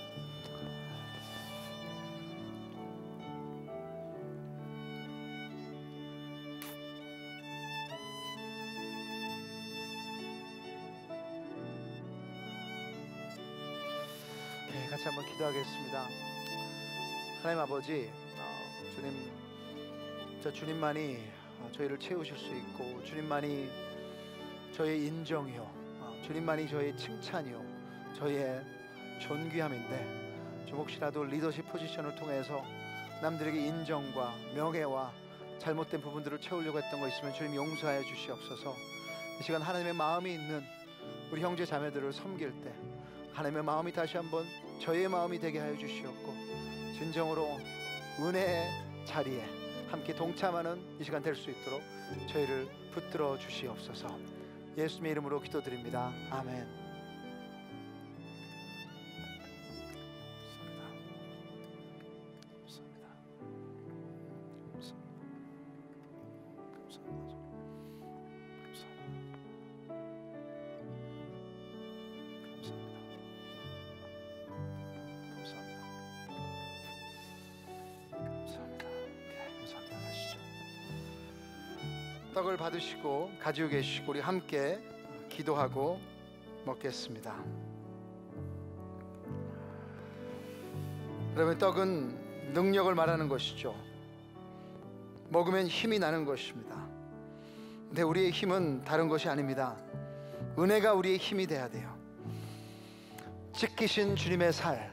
같이 한번 기도하겠습니다. 하나님 아버지, 주님, 주님만이 저희를 채우실 수 있고 주님만이 저희의 인정이요, 주님만이 저희의 칭찬이요, 저희의 존귀함인데 좀 혹시라도 리더십 포지션을 통해서 남들에게 인정과 명예와 잘못된 부분들을 채우려고 했던 거 있으면 주님 용서하여 주시옵소서. 이 시간 하나님의 마음이 있는 우리 형제 자매들을 섬길 때 하나님의 마음이 다시 한번 저희의 마음이 되게 하여 주시옵고 진정으로 은혜의 자리에 함께 동참하는 이 시간 될 수 있도록 저희를 붙들어 주시옵소서. 예수님의 이름으로 기도드립니다. 아멘. 떡을 받으시고 가지고 계시고 우리 함께 기도하고 먹겠습니다. 여러분, 떡은 능력을 말하는 것이죠. 먹으면 힘이 나는 것입니다. 근데 우리의 힘은 다른 것이 아닙니다. 은혜가 우리의 힘이 돼야 돼요. 찢기신 주님의 살,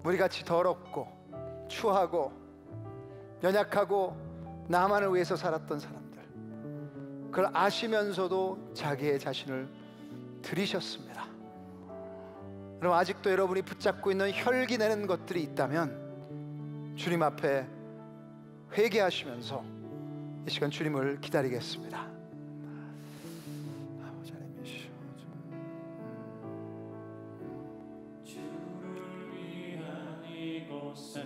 우리같이 더럽고 추하고 연약하고 나만을 위해서 살았던 사람들, 그걸 아시면서도 자기의 자신을 드리셨습니다. 그럼 아직도 여러분이 붙잡고 있는 혈기 내는 것들이 있다면 주님 앞에 회개하시면서 이 시간 주님을 기다리겠습니다. 주를 위한 이곳에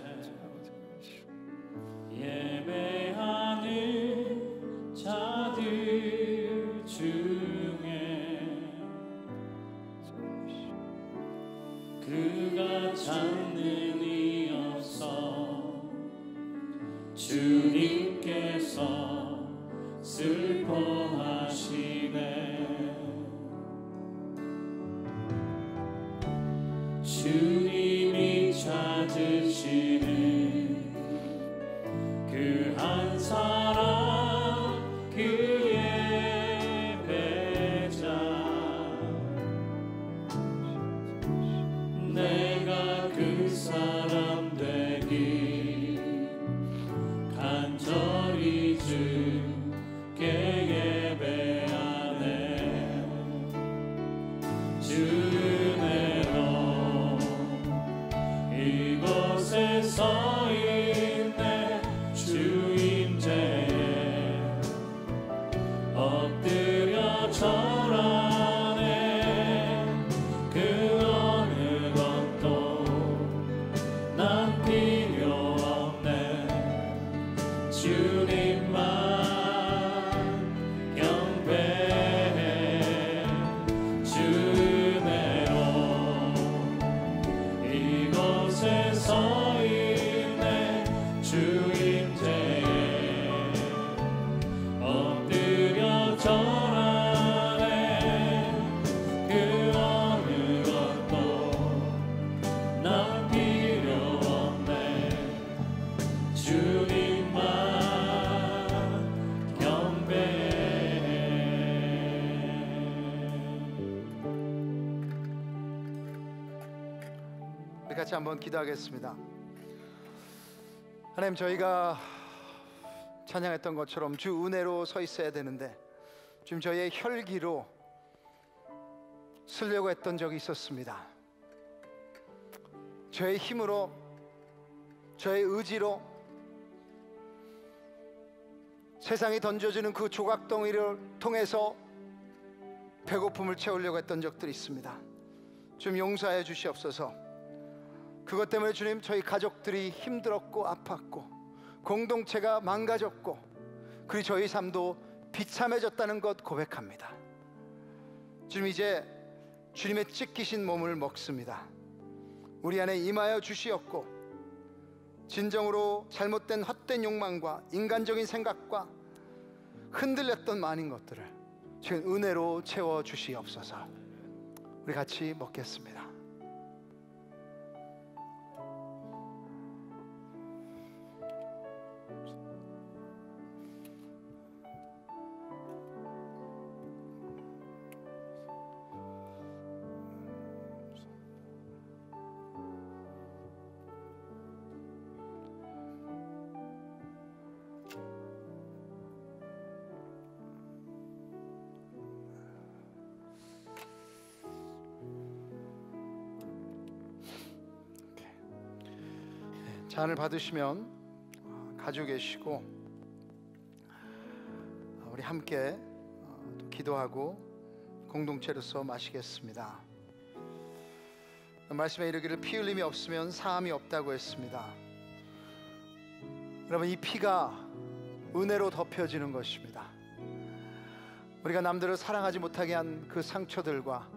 예배하는 자들 중에 그가 찾는 이 없어 주님께서 슬퍼하시네. 주님이 찾으시는 그 한 사람, 그 예배자, 내가 그 사람 되기 간절히 주께 예배하네. 주 은혜로 이곳에 서 있네. 주 임재에 엎드려 절하네. 그 어느 것도 난 필요 없네. 주님만 경배해. 주 은혜로 이곳에 서 있네. 주 임재에 엎드려 절하네. 그 어느 것도 난 필요 없네. 주님만 경배해. 우리 같이 한번 기도하겠습니다. 하나님, 저희가 찬양했던 것처럼 주 은혜로 서 있어야 되는데 지금 저희의 혈기로 쓰려고 했던 적이 있었습니다. 저의 힘으로, 저의 의지로 세상이 던져주는 그 조각덩이를 통해서 배고픔을 채우려고 했던 적들이 있습니다. 좀 용서해 주시옵소서. 그것 때문에 주님, 저희 가족들이 힘들었고 아팠고 공동체가 망가졌고 그리고 저희 삶도 비참해졌다는 것 고백합니다. 주님, 이제 주님의 찢기신 몸을 먹습니다. 우리 안에 임하여 주시옵고 진정으로 잘못된 헛된 욕망과 인간적인 생각과 흔들렸던 많은 것들을 지금 은혜로 채워 주시옵소서. 우리 같이 먹겠습니다. 잔을 받으시면 가지고 계시고 우리 함께 또 기도하고 공동체로서 마시겠습니다. 말씀에 이르기를 피 흘림이 없으면 사함이 없다고 했습니다. 여러분, 이 피가 은혜로 덮여지는 것입니다. 우리가 남들을 사랑하지 못하게 한 그 상처들과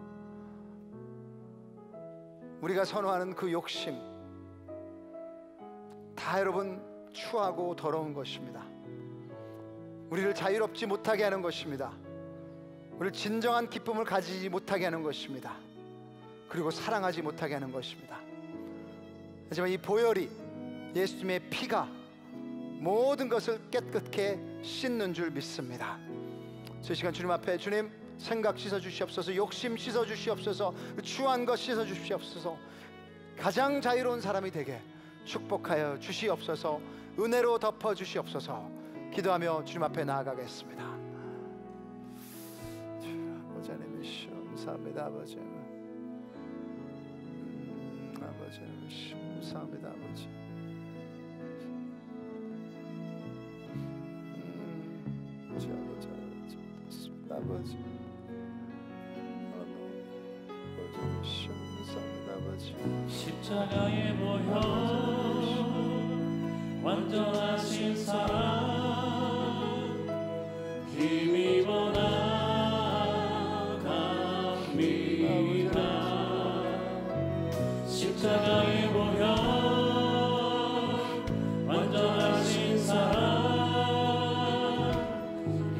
우리가 선호하는 그 욕심 다 여러분 추하고 더러운 것입니다. 우리를 자유롭지 못하게 하는 것입니다. 우리를 진정한 기쁨을 가지지 못하게 하는 것입니다. 그리고 사랑하지 못하게 하는 것입니다. 하지만 이 보혈이, 예수님의 피가 모든 것을 깨끗게 씻는 줄 믿습니다. 저 시간 주님 앞에, 주님, 생각 씻어 주시옵소서, 욕심 씻어 주시옵소서, 추한 것 씻어 주시옵소서, 가장 자유로운 사람이 되게 축복하여 주시옵소서, 은혜로 덮어 주시옵소서. 기도하며 주님 앞에 나아가겠습니다. 아버지 하나님, 감사합니다. 아버지, 아버지 하나님, 감사합니다. 아버지, 아버지, 십자가의 보혈 완전하신 사랑 힘입어 나갑니다. 십자가의 보혈 완전하신 사랑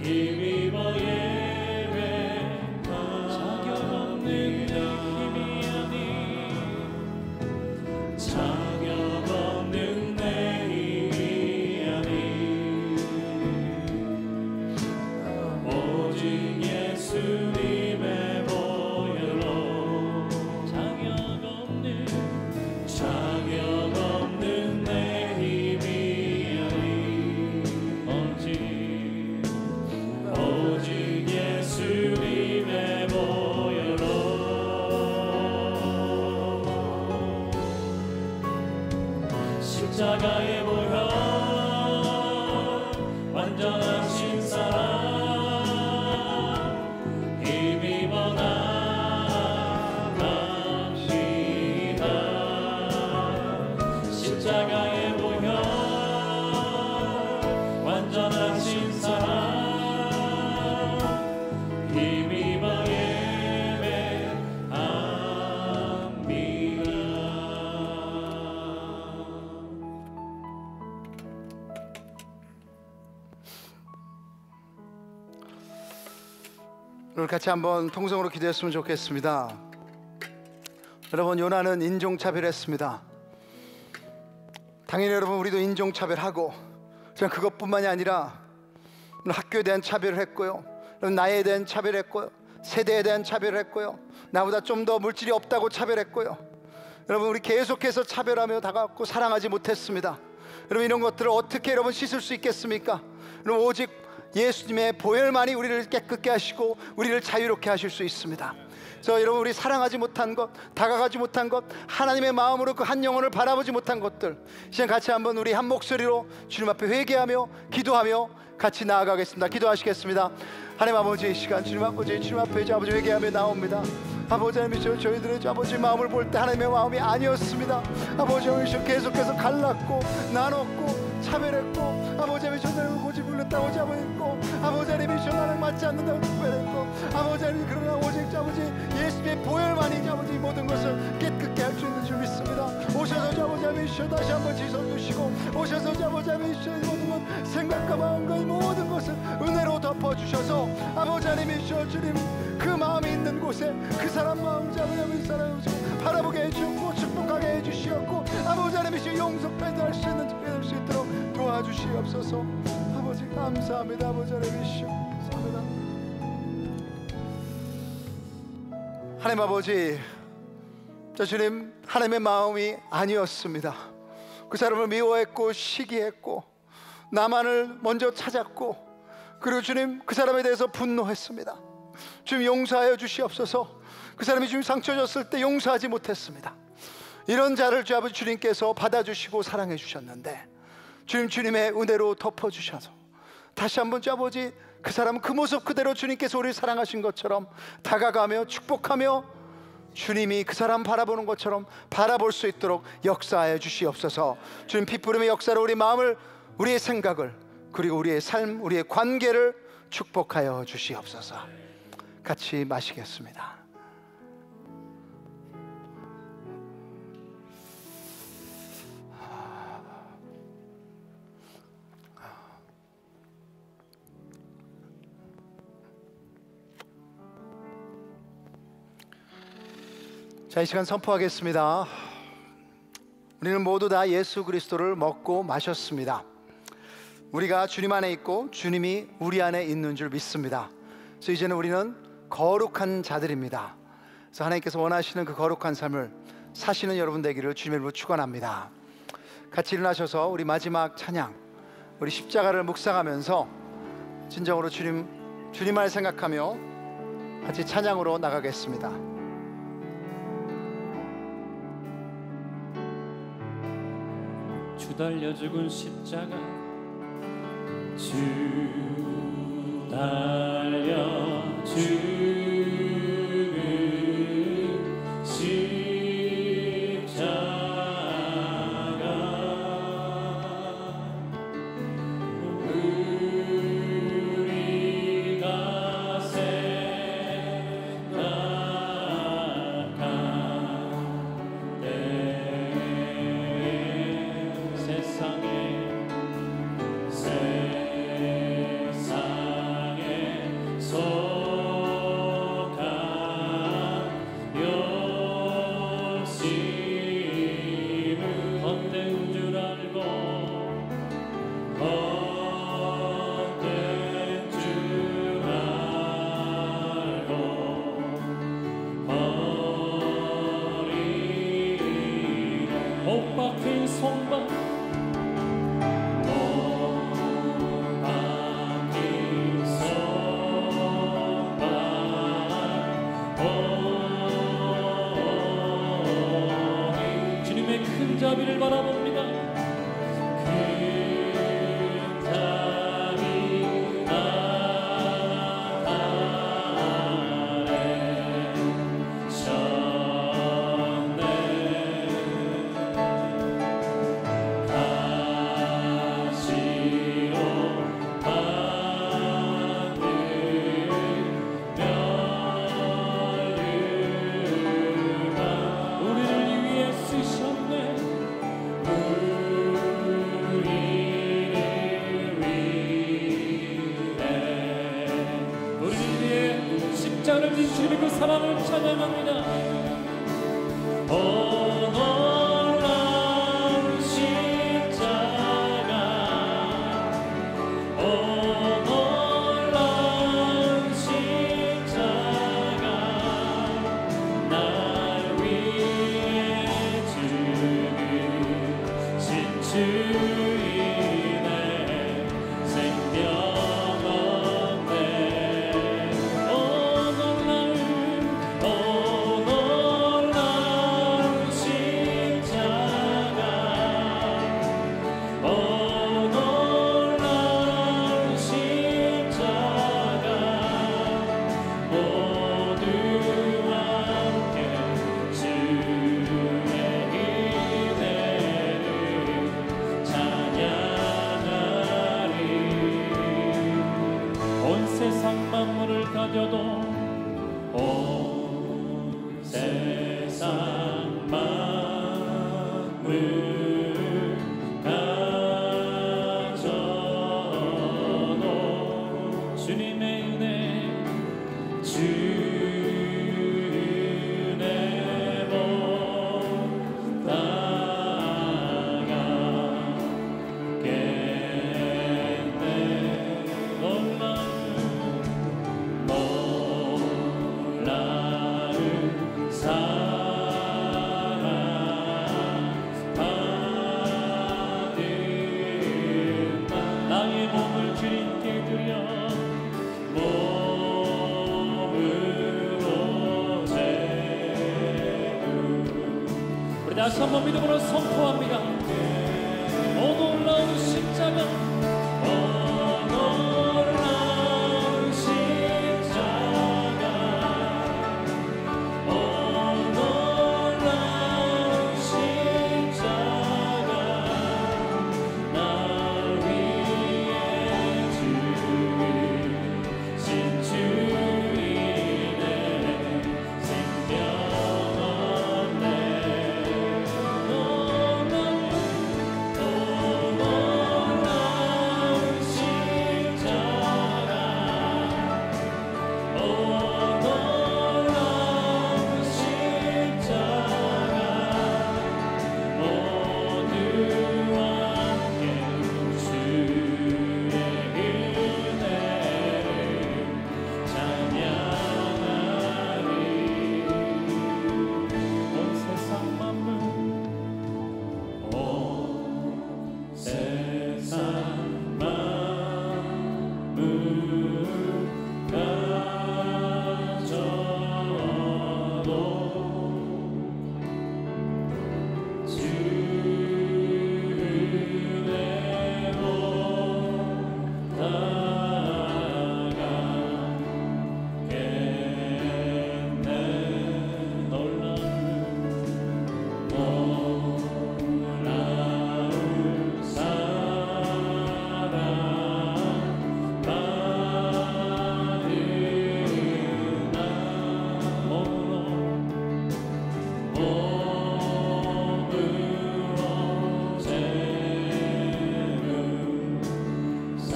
힘입어 예배합니다. 자격 없는 내 힘이 아닌, 자격 없는 내 힘이 아닌, 오직 예수님의 보혈로 자격 없는 내 힘이 아닌, 오직 예수님의 보혈로 십자가의 보혈 완전하신 사랑 힘입어 나갑니다. 십자가의 보혈 완전하신 사랑 힘입어 예배합니다. 오늘 같이 한번 통성으로 기도했으면 좋겠습니다. 여러분, 요나는 인종차별했습니다. 당연히 여러분, 우리도 인종차별하고, 저는 그것뿐만이 아니라 학교에 대한 차별을 했고요, 나이에 대한 차별을 했고요, 세대에 대한 차별을 했고요, 나보다 좀 더 물질이 없다고 차별했고요. 여러분, 우리 계속해서 차별하며 다가왔고 사랑하지 못했습니다. 여러분, 이런 것들을 어떻게 여러분 씻을 수 있겠습니까? 여러분, 오직 예수님의 보혈만이 우리를 깨끗게 하시고 우리를 자유롭게 하실 수 있습니다. 그래서 여러분, 우리 사랑하지 못한 것, 다가가지 못한 것, 하나님의 마음으로 그 한 영혼을 바라보지 못한 것들, 시간 같이 한번 우리 한 목소리로 주님 앞에 회개하며 기도하며 같이 나아가겠습니다. 기도하시겠습니다. 하나님 아버지, 이 시간 주님 앞에 아버지 회개하며 나옵니다. 아버지 하나님, 저희들의 아버지 마음을 볼 때 하나님의 마음이 아니었습니다. 아버지 하나님, 계속해서 갈랐고 나눴고 차별했고, 아버지 하나님, 저는 고집 불렀다고 잡아냈고, 아버지 하나님, 저 나랑 맞지 않는다고 차별했고, 아버지 하나님, 그러나 오직 아버지 예수의 보혈만이 아버지 모든 것을 깨끗게 할 수 있는 줄 믿습니다. 오셔서 아버지 하나님, 다시 한번 지성 주시고, 오셔서 아버지 하나님, 모든 것, 생각과 마음과 이 모든 것을 은혜로 덮어주셔서 아버지 하나님, 주님 그 마음이 있는 곳에 그 사람 마음을 잡으려면 사람을 바라보게 해주고 축복하게 해주시옵고, 아버지 하나님, 용서까지 할 수 있는 될 수 있도록 도와주시옵소서. 아버지 감사합니다. 아버지 하나님, 감사합니다. 하나님 아버지, 저 주님, 하나님의 마음이 아니었습니다. 그 사람을 미워했고 시기했고 나만을 먼저 찾았고, 그리고 주님 그 사람에 대해서 분노했습니다. 주님 용서하여 주시옵소서. 그 사람이 주님 상처 줬을 때 용서하지 못했습니다. 이런 자를 주 아버지 주님께서 받아주시고 사랑해 주셨는데, 주님의 은혜로 덮어주셔서 다시 한번 주 아버지 그 사람 그 모습 그대로 주님께서 우리를 사랑하신 것처럼 다가가며 축복하며 주님이 그 사람 바라보는 것처럼 바라볼 수 있도록 역사하여 주시옵소서. 주님 핏부림의 역사로 우리 마음을, 우리의 생각을, 그리고 우리의 삶, 우리의 관계를 축복하여 주시옵소서. 같이 마시겠습니다. 자, 이 시간 선포하겠습니다. 우리는 모두 다 예수 그리스도를 먹고 마셨습니다. 우리가 주님 안에 있고 주님이 우리 안에 있는 줄 믿습니다. 그래서 이제는 우리는 거룩한 자들입니다. 그래서 하나님께서 원하시는 그 거룩한 삶을 사시는 여러분 되기를 주님의 이름으로 축원합니다. 같이 일어나셔서 우리 마지막 찬양, 우리 십자가를 묵상하면서 진정으로 주님만을 생각하며 같이 찬양으로 나가겠습니다. 주 달려 죽은 십자가, 주 달려 죽은 십자가, 우리가 생각한 세상에 속한 욕심을 헛된 줄 알고, 헛된 줄 알고 버리네. 못 박힌 손발, 자비를 바라봅니다. 큰 자비 나타내셨네. 가시로 만든 면류관 우리를 위해 쓰셨네. 십자가를 지시는 그 사랑을 찬양합니다. 오 놀라운 십자가, 오 놀라운 십자가, 날 위해 죽으신 주 온 세상 만물을 가져도 온 세상 만물 가져도 주님의 은혜 주의 복 당하겠네. 놀라운 사랑 받은 나의 몸을 주님께 드려 몸으로 재우. 우리 다시 한번 믿음으로 선포합니다. 오 놀라운 십자가, 오 놀라운 십자가, 오 놀라운 십자가, 날 위해 주신 주인의 생명 얻네. 놀라운 십자가, 오 놀라운 십자가, 모두와 함께 주의 은혜를 찬양하리. 온 세상 만물, 온 세상 만물 가져도 주의 복 당하겠네. 놀라운 사랑 받은 나 몸으로 재우 사.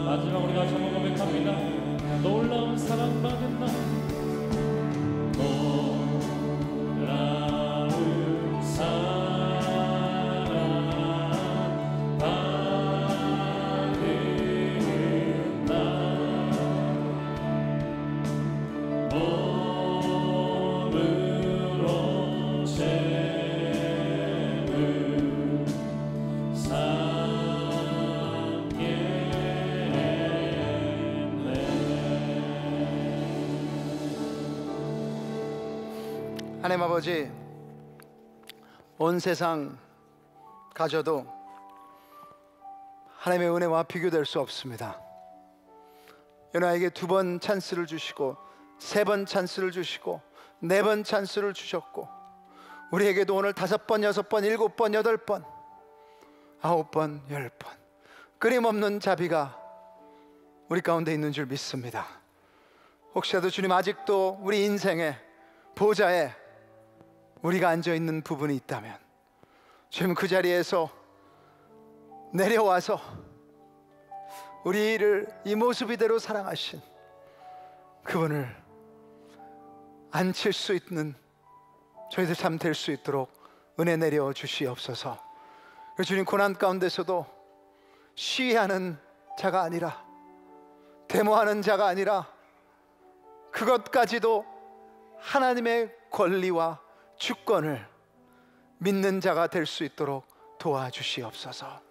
마지막 우리 다시 한번 고백합니다. 놀라운 사랑 받은 나, 놀라운 사랑 받은 나, 몸으로 재우 하나님 아버지, 온 세상 가져도 하나님의 은혜와 비교될 수 없습니다. 연아에게 2번 찬스를 주시고 3번 찬스를 주시고 4번 찬스를 주셨고, 우리에게도 오늘 5번, 6번, 7번, 8번, 9번, 10번 끊임없는 자비가 우리 가운데 있는 줄 믿습니다. 혹시라도 주님 아직도 우리 인생의 보좌에 우리가 앉아있는 부분이 있다면 주님 그 자리에서 내려와서 우리를 이 모습 이대로 사랑하신 그분을 앉힐 수 있는 저희들 참 될 수 있도록 은혜 내려 주시옵소서. 주님, 고난 가운데서도 시위하는 자가 아니라, 데모하는 자가 아니라, 그것까지도 하나님의 권리와 주권을 믿는 자가 될 수 있도록 도와주시옵소서.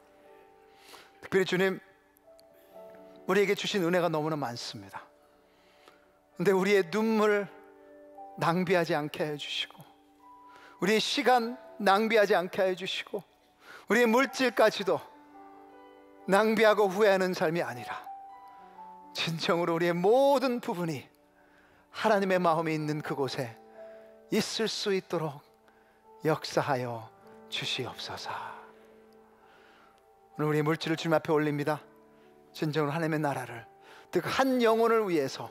특별히 주님, 우리에게 주신 은혜가 너무나 많습니다. 근데 우리의 눈물 낭비하지 않게 해주시고, 우리의 시간 낭비하지 않게 해주시고, 우리의 물질까지도 낭비하고 후회하는 삶이 아니라 진정으로 우리의 모든 부분이 하나님의 마음이 있는 그곳에 있을 수 있도록 역사하여 주시옵소서. 오늘 우리의 물질을 주님 앞에 올립니다. 진정으로 하나님의 나라를, 그 한 영혼을 위해서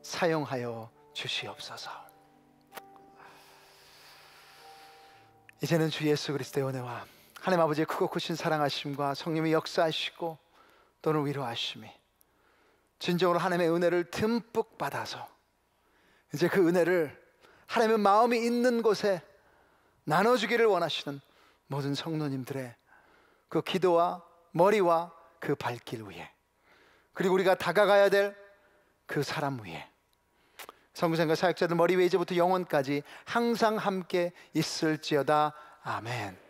사용하여 주시옵소서. 이제는 주 예수 그리스도의 은혜와 하나님 아버지의 크고 크신 사랑하심과 성령의 역사하시고 또는 위로하심이 진정으로 하나님의 은혜를 듬뿍 받아서 이제 그 은혜를 하나님의 마음이 있는 곳에 나눠주기를 원하시는 모든 성도님들의 그 기도와 머리와 그 발길 위에, 그리고 우리가 다가가야 될 그 사람 위에, 선교사님과 사역자들 머리 위에 이제부터 영원까지 항상 함께 있을지어다. 아멘.